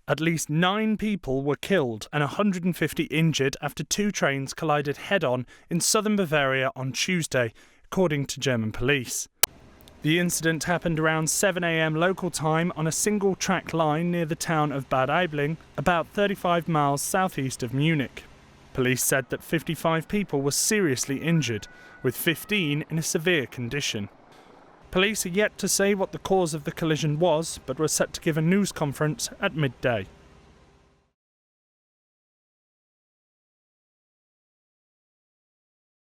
At least 9 people were killed and 150 injured after 2 trains collided head-on in southern Bavaria on Tuesday, according to German police. The incident happened around 7 a.m. local time on a single-track line near the town of Bad Aibling, about 35 miles southeast of Munich. Police said that 55 people were seriously injured, with 15 in a severe condition. Police are yet to say what the cause of the collision was, but were set to give a news conference at midday.